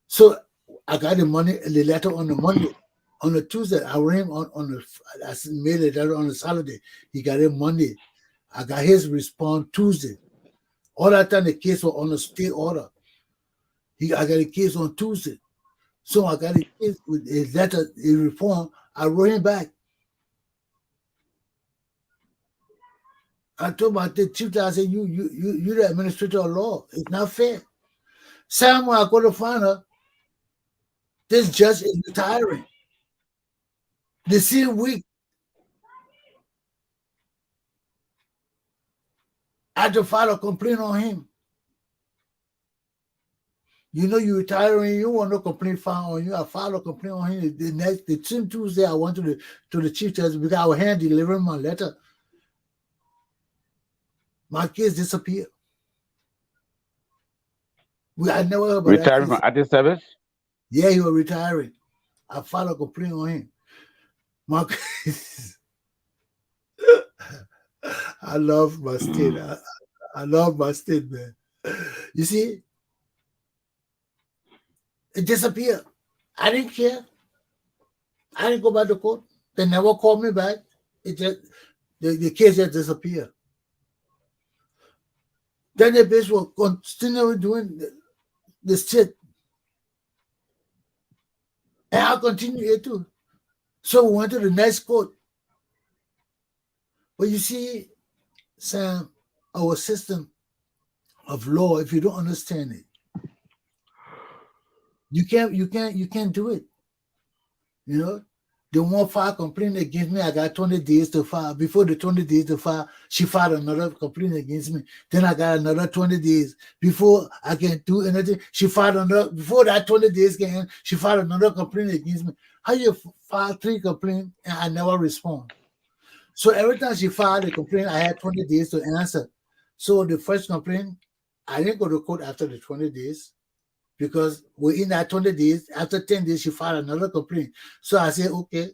So I got the letter on the Monday. On the Tuesday, I wrote him I made a letter on the Saturday. He got it Monday. I got his response Tuesday. All that time the case was on a state order. I got a case on Tuesday. So I got a case with his letter, his reform. I wrote him back. I told my chief, I said, you're the administrator of law. It's not fair. Sam, when I go to find her, this judge is retiring. The same week, I had to file a complaint on him. You know you retiring, you want no complaint filed on you. I filed a complaint on him. The same Tuesday I went to the chief justice because I was hand delivering my letter. My case disappeared. I never heard about Retiring that from active service? Yeah, he was retiring. I filed a complaint on him. My I love my state. I love my state, man. You see, it disappeared. I didn't care. I didn't go back to court. They never called me back. It just the case just disappeared. Then the bitch was continually doing this shit. And I continue it too. So we went to the next court. But you see, Sam, our system of law, if you don't understand it, you can't do it. You know, they won't file a complaint against me. I got 20 days to file. Before the 20 days to file, she filed another complaint against me. Then I got another 20 days. Before I can do anything, she filed another. Before that 20 days can end, she filed another complaint against me. How you file 3 complaints and I never respond? So every time she filed a complaint, I had 20 days to answer. So the first complaint, I didn't go to court after the 20 days because within that 20 days, after 10 days, she filed another complaint. So I said, okay,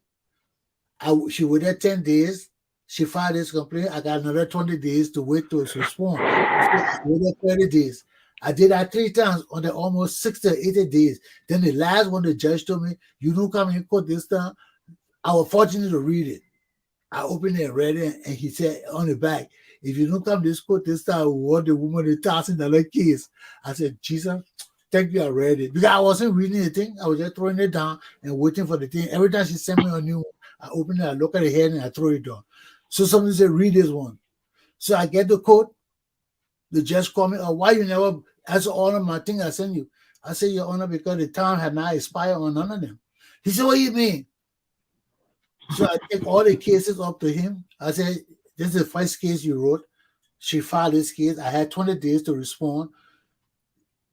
she waited 10 days. She filed this complaint. I got another 20 days to wait to respond. So I waited 30 days. I did that 3 times on the almost 60 or 80 days. Then the last one, the judge told me, you don't come in court this time. I was fortunate to read it. I opened it and read it, and he said on the back, if you don't come this court this time, we want the woman $1,000 case. I said, Jesus, thank you, I read it. Because I wasn't reading anything. I was just throwing it down and waiting for the thing. Every time she sent me a new one, I open it, I look at the head, and I throw it down. So somebody said, read this one. So I get the code. The judge called me, oh, why you never answer all of my things I sent you? I said, Your Honor, because the time had not expired on none of them. He said, what do you mean? So I take all the cases up to him. I said, this is the first case you wrote. She filed this case. I had 20 days to respond.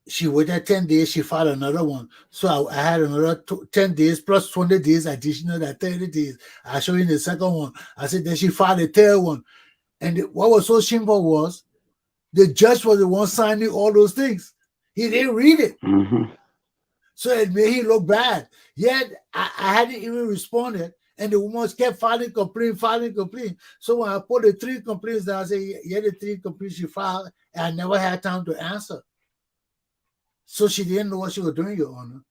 She waited 10 days. She filed another one. So I had another 10 days plus 20 days additional, that 30 days. I showed you the second one. I said, then she filed the third one. And what was so shameful was the judge was the one signing all those things. He didn't read it. Mm-hmm. So it made him look bad. Yet I hadn't even responded. And the woman kept filing complaint. So when I put the 3 complaints down, I said, yeah, the 3 complaints she filed, and I never had time to answer. So she didn't know what she was doing, Your Honor.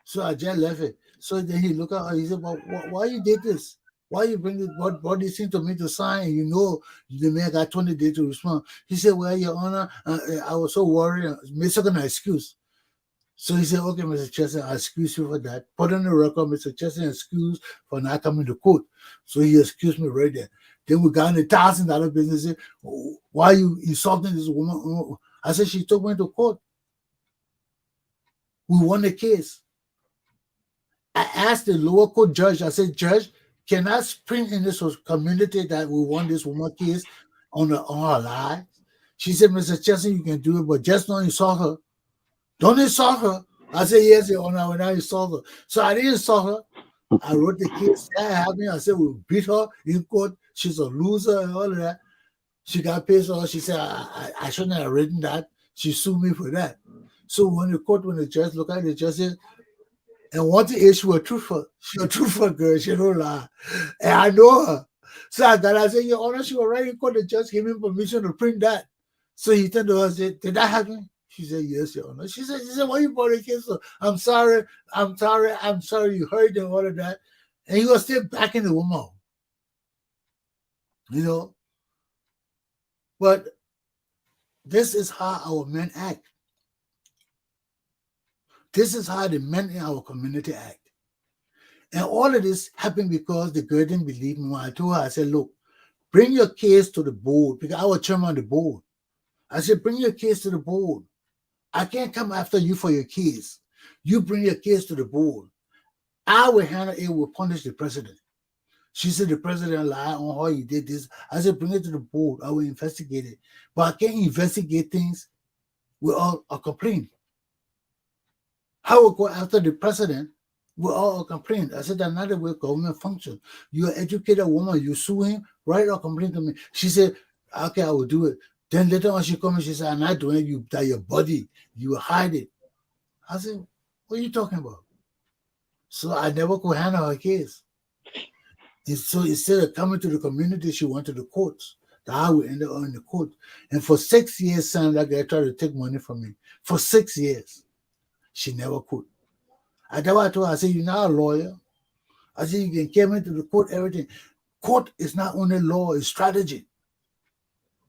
So I just left it. So then he looked at her, he said, well, why you did this? Why you bring it, what these things to me to sign? You know, the man got 20 days to respond. He said, well, Your Honor, I was so worried. Made some kind of excuse. So he said, okay, Mr. Chesson, I excuse you for that. Put on the record, Mr. Chesson excused for not coming to court. So he excused me right there. Then we got in the $1,000 business. Said, why are you insulting this woman? I said, she took me to court. We won the case. I asked the lower court judge, I said, Judge, can I spring in this community that we won this woman case on her lives? She said, Mr. Chesson, you can do it, but just don't insult her. Don't insult her. I said, yes, Your Honor, when I insult her. So I didn't insult her. I wrote the case that happened. I said, we beat her in court. She's a loser and all of that. She got pissed off. She said, I shouldn't have written that. She sued me for that. So when the judge looked at it, the judge said, and one thing is she was truthful. She was a truthful girl. She don't lie. And I know her. So I said, Your Honor, she was right in court. The judge gave me permission to print that. So he turned to her and said, did that happen? She said, yes, Your Honor. She said, why you brought the case? I'm sorry you heard and all of that. And he was still backing the woman. You know? But this is how our men act. This is how the men in our community act. And all of this happened because the girl didn't believe me. When I told her, I said, look, bring your case to the board, because I was chairman of the board. I said, bring your case to the board. I can't come after you for your case. You bring your case to the board. I will handle it, will punish the president. She said the president lied on her, he did this. I said, bring it to the board. I will investigate it. But I can't investigate things with a complaint. I will go after the president with all a complaint. I said, that's not the way government functions. You're an educated woman. You sue him, write a complaint to me. She said, okay, I will do it. Then later on, she comes and she said, I'm not doing it. You die your body. You hide it. I said, what are you talking about? So I never could handle her case. And so instead of coming to the community, she went to the courts. That's how we ended up in the court. And for 6 years, Sam, that guy tried to take money from me. For 6 years. She never could. I never told her, I said, you're not a lawyer. I said, you can come into the court, everything. Court is not only law, it's strategy.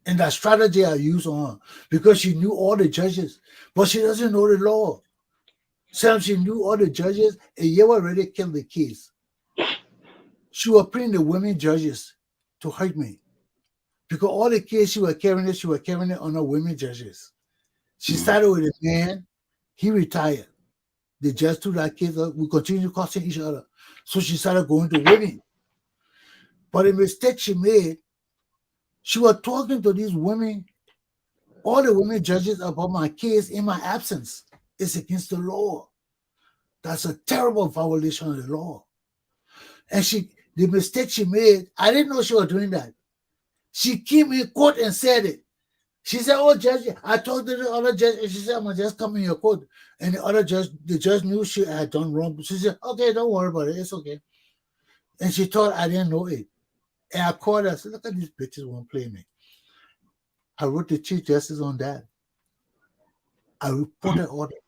And that strategy I use on her because she knew all the judges, but she doesn't know the law. Sam, she knew all the judges, and you already killed the case. She was putting the women judges to hurt me. Because all the kids she was carrying it on her women judges. She started with a man, he retired. The judge threw that kid up. We continued costing each other. So she started going to women. But the mistake she made, she was talking to these women, all the women judges about my case in my absence. It's against the law. That's a terrible violation of the law. And the mistake she made, I didn't know she was doing that. She came in court and said it. She said, "Oh, judge, I talked to the other judge," and she said, "I'm gonna just come in your court." And the judge knew she had done wrong. She said, "Okay, don't worry about it. It's okay." And she thought I didn't know it. And I called her. I said, "Look at these bitches won't play me." I wrote the Chief Justice on that. I reported on it.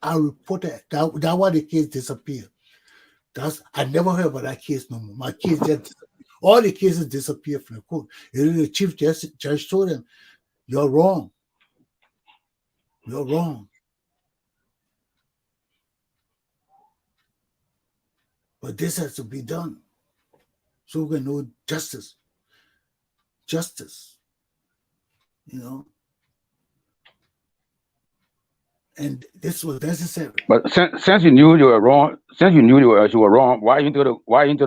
I reported that why the case disappeared. I never heard about that case no more. My case just all the cases disappeared from the court. And the Chief Judge told him, "You're wrong. You're wrong." But this has to be done. So we can know justice. Justice. You know. And this was necessary. But since you knew you were wrong, you were wrong, why into the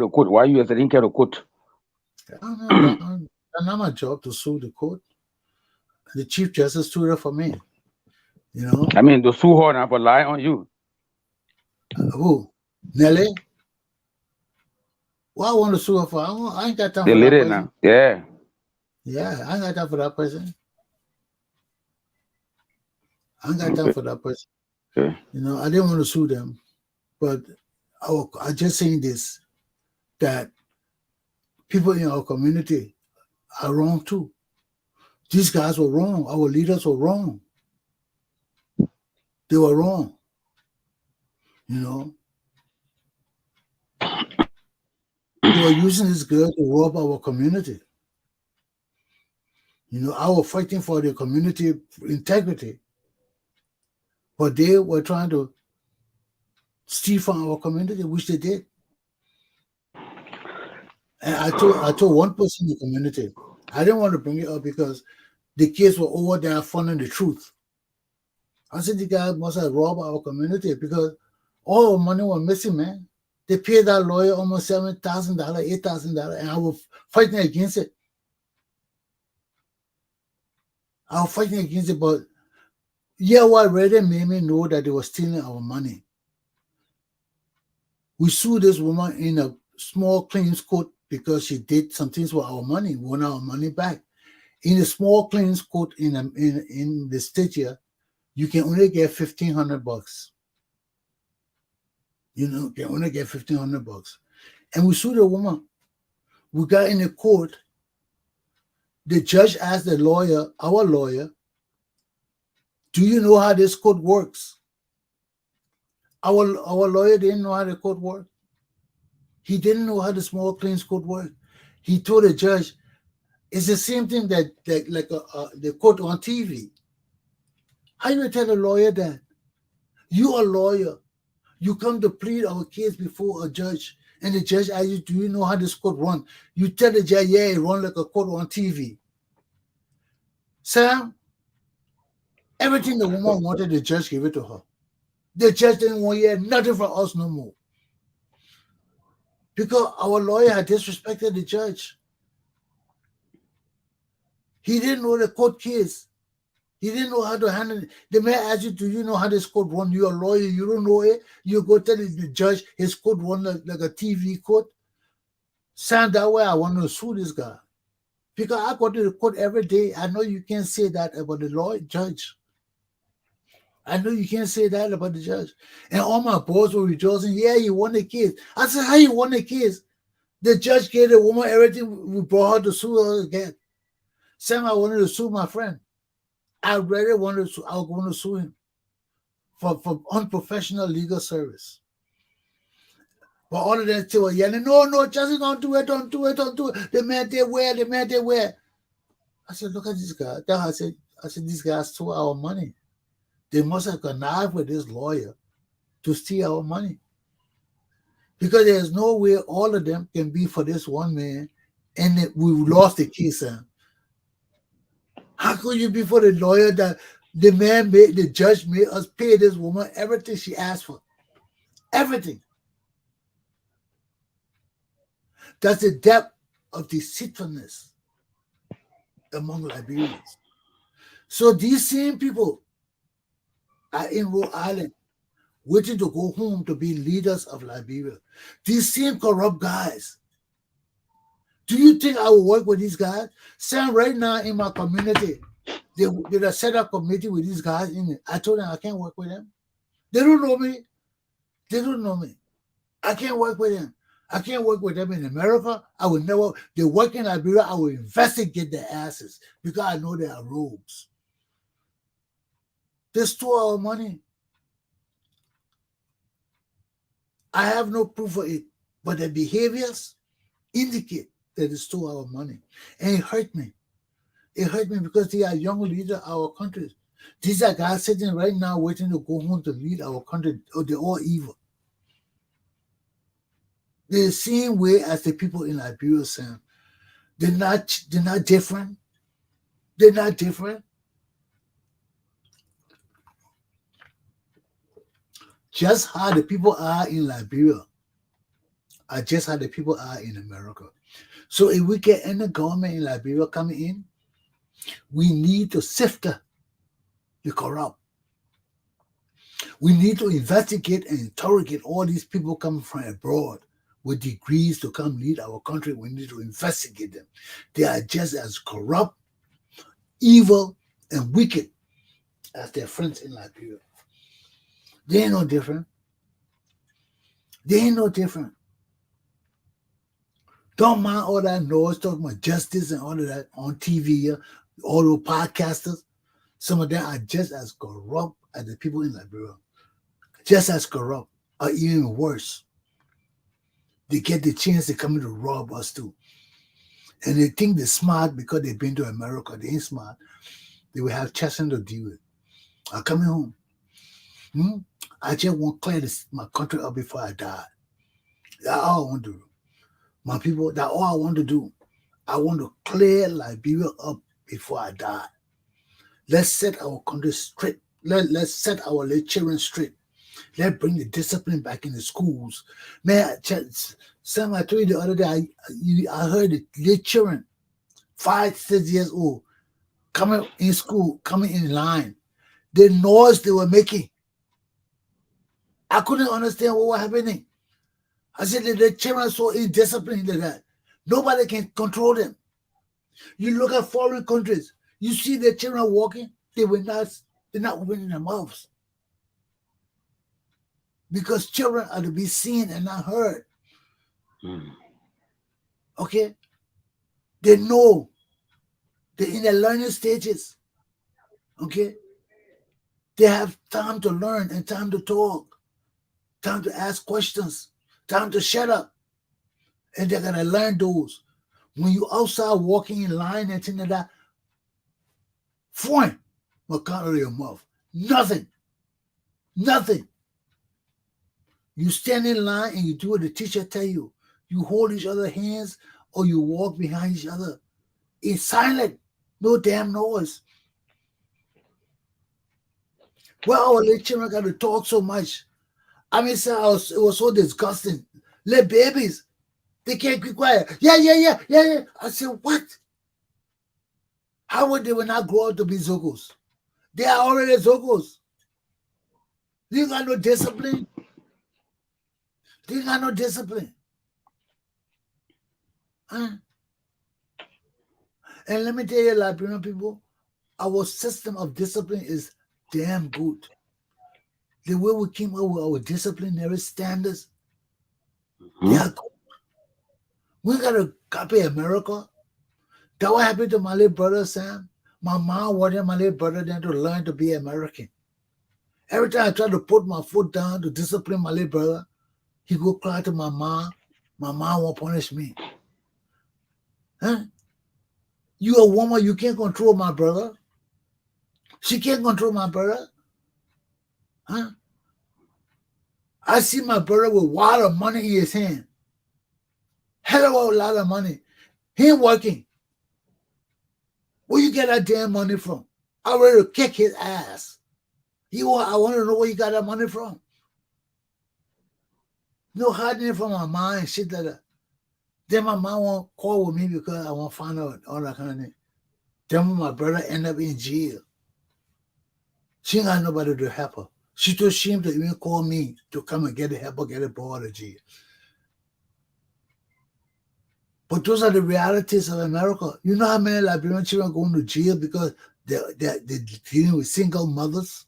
court? Why you didn't get a court? It's not my job to sue the court. The Chief Justice sued her for me. You know. I mean, to sue her and for lie on you. Who? Nelly? What I want to sue her for? I ain't got time The for that lady person. now. Yeah. Yeah, I ain't got time for that person. I ain't got time for that person. Okay. You know, I didn't want to sue them, but I just saying this, that people in our community are wrong too. These guys were wrong. Our leaders were wrong. They were wrong. You know. They were using this girl to rob our community. You know, I was fighting for the community integrity, but they were trying to steal from our community, which they did. And I told one person in the community, I didn't want to bring it up because the kids were over there finding the truth. I said the guy must have robbed our community because all our money was missing, man. They paid that lawyer almost $7,000, $8,000, and I was fighting against it. I was fighting against it, but yeah, what really made me know that they were stealing our money. We sued this woman in a small claims court because she did some things with our money. We want our money back. In a small claims court in the state here, you can only get $1,500. You know, you can only get $1,500. And we sued the woman. We got in the court. The judge asked the lawyer, our lawyer, "Do you know how this court works?" Our lawyer didn't know how the court worked. He didn't know how the small claims court worked. He told the judge, "It's the same thing that like the court on TV." How you tell a lawyer that? You a lawyer. You come to plead our case before a judge, and the judge asks you, "Do you know how this court runs?" You tell the judge, "Yeah, it runs like a court on TV." Sam, everything the woman wanted, the judge gave it to her. The judge didn't want to hear nothing from us no more. Because our lawyer had disrespected the judge. He didn't know the court case. He didn't know how to handle it. The man asked you, "Do you know how this court runs?" You're a lawyer, you don't know it. You go tell the judge his court runs like a TV court. Sam, that way I want to sue this guy. Because I go to the court every day. I know you can't say that about the lawyer judge. I know you can't say that about the judge. And all my boys were rejoicing. "Yeah, you won the case." I said, "How you won the case?" The judge gave the woman everything. We brought her to sue her again. Sam, I wanted to sue my friend. I really wanted to. I was going to sue him for unprofessional legal service. But all of them still were yelling, "No, Justice, don't do it, don't do it, don't do it. The man they wear. I said, "Look at this guy." Then I said, "These guys stole our money. They must have connived with this lawyer to steal our money. Because there's no way all of them can be for this one man, and we lost the case. How could you be for the lawyer that the judge made us pay this woman everything she asked for? Everything. That's the depth of deceitfulness among Liberians. So these same people are in Rhode Island waiting to go home to be leaders of Liberia. These same corrupt guys. Do you think I will work with these guys? Sam, right now in my community, they set up a committee with these guys in it. I told them I can't work with them. They don't know me. They don't know me. I can't work with them. I can't work with them in America. I will never. They work in Liberia. I will investigate their asses because I know they are rogues. They stole our money. I have no proof of it, but their behaviors indicate that they stole our money. And it hurt me. It hurt me because they are young leaders of our country. These are guys sitting right now waiting to go home to lead our country. Oh, they're all evil. They're the same way as the people in Liberia, Sam. They're not different. They're not different. Just how the people are in Liberia are just how the people are in America. So if we get any government in Liberia coming in, we need to sift the corrupt. We need to investigate and interrogate all these people coming from abroad with degrees to come lead our country. We need to investigate them. They are just as corrupt, evil, and wicked as their friends in Liberia. They ain't no different. They ain't no different. Don't mind all that noise talking about justice and all of that on TV, all those podcasters. Some of them are just as corrupt as the people in Liberia. Just as corrupt, or even worse. They get the chance to come in to rob us too. And they think they're smart because they've been to America. They ain't smart. They will have Chesson to deal with. I'm coming home. I just want to clear my country up before I die. That's all I want to do. My people, that's all I want to do. I want to clear Liberia up before I die. Let's set our country straight. Let's set our little children straight. Let's bring the discipline back in the schools. Man, Sam, I told you the other day, I heard the little children, 5, 6 years old, coming in school, coming in line. The noise they were making. I couldn't understand what was happening. I said the children are so indisciplined like that. Nobody can control them. You look at foreign countries, you see the children walking, they're not opening their mouths. Because children are to be seen and not heard. Okay? They know. They're in the learning stages. Okay? They have time to learn and time to talk, time to ask questions, time to shut up. And they're going to learn those. When you outside walking in line and things like that, fine, what come out of your mouth? Nothing. Nothing. You stand in line and you do what the teacher tell you. You hold each other's hands or you walk behind each other. It's silent. No damn noise. Well, our little children got to talk so much. I mean, sir, it was so disgusting. Little babies, they can't keep quiet. Yeah. I said, what? How would they not grow up to be Zogos? They are already Zogos. They got no discipline. They got no discipline. Huh? And let me tell you, Liberian people, our system of discipline is damn good. The way we came up with our disciplinary standards, they are good. We got to copy America. That what happened to my little brother, Sam. My mom wanted my little brother then to learn to be American. Every time I try to put my foot down to discipline my little brother, he go cry to my mom. My mom won't punish me. Huh? You a woman, you can't control my brother. She can't control my brother. Huh? I see my brother with a lot of money in his hand. Hell of a lot of money. He ain't working. Where you get that damn money from? I ready to kick his ass. I want to know where you got that money from. No hiding it from my mind, shit like that. Then my mom won't call with me because I won't find out all that kind of thing. Then when my brother end up in jail, she ain't got nobody to help her. She too ashamed to even call me to come and get the help or get a boy out of jail. But those are the realities of America. You know how many Liberian children are going to jail because they're dealing with single mothers?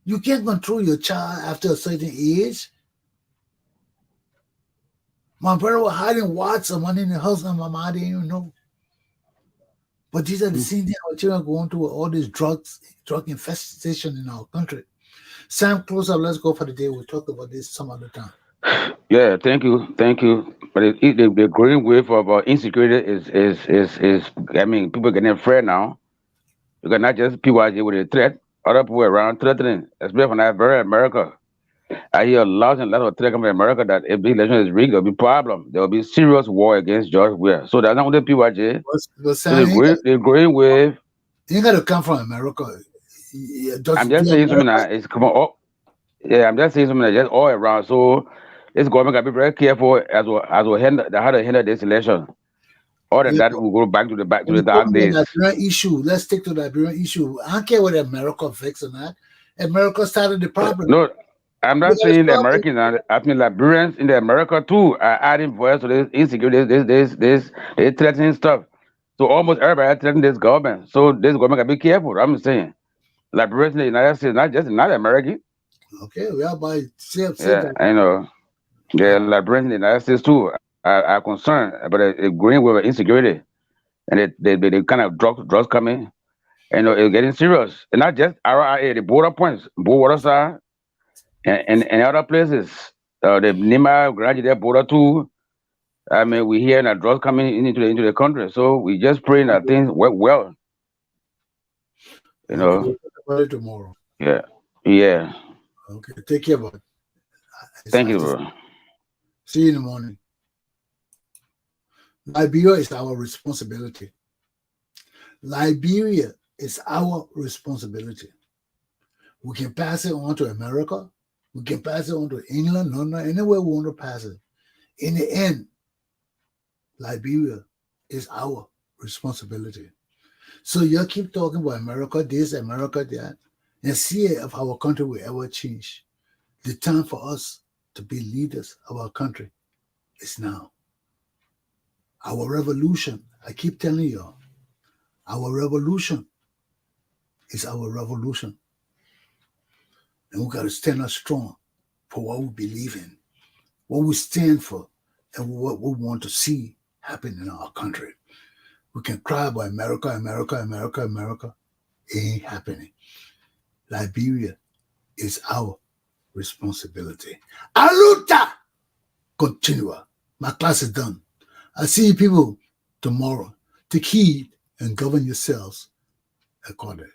You can't control your child after a certain age. My brother was hiding watts of money in the house and my mom didn't even know. But these are the same things our children are going through with all these drug infestation in our country. Sam, close up. Let's go for the day. We'll talk about this some other time. Yeah, thank you. But the growing wave of insecurity is. I mean, people getting afraid now. Because not just people out here with a threat, other people around threatening, especially from America. I hear lots and lots of threat coming from America that if the election is rigged, there'll be problem. There'll be serious war against George Weah. So that's not only people out here. But So Sam, the growing wave. you ain't got to come from America. I'm just saying something that is come on. Yeah, I'm just saying something that just all around. So this government gotta be very careful as well how to handle this election. Other than that, we'll go back to the dark days. Liberian issue. Let's stick to the Liberian issue. I don't care whether America fixed or not. America started the problem. No, I'm not saying the Americans. I mean Liberians in the America too are adding voice to this insecurity, this threatening stuff. So almost everybody threatening this government. So this government gotta be careful. I'm saying Liberians in the United States, not American. Okay, we are by safe. Yeah, I know. Yeah, Liberians in the United States too are concerned about the growing wave of insecurity, and they kind of drugs coming. And it's getting serious. And not just RIA, the border points, border side, and other places. The Nima, Granada border too. I mean, we hear that drugs coming into the country. So we just praying that things work well. You know. Okay, about it tomorrow. Yeah. Yeah. Okay, take care, bud. Thank you, bro. See you in the morning. Liberia is our responsibility. Liberia is our responsibility. We can pass it on to America. We can pass it on to England, London, anywhere we want to pass it. In the end, Liberia is our responsibility. So you keep talking about America this, America that, and see if our country will ever change. The time for us to be leaders of our country is now. Our revolution, I keep telling you, our revolution is our revolution. And we got to stand up strong for what we believe in, what we stand for, and what we want to see happen in our country. We can cry about America, America, America, America. It ain't happening. Liberia is our responsibility. Aluta! Continua. My class is done. I see you people tomorrow. Take heed and govern yourselves accordingly.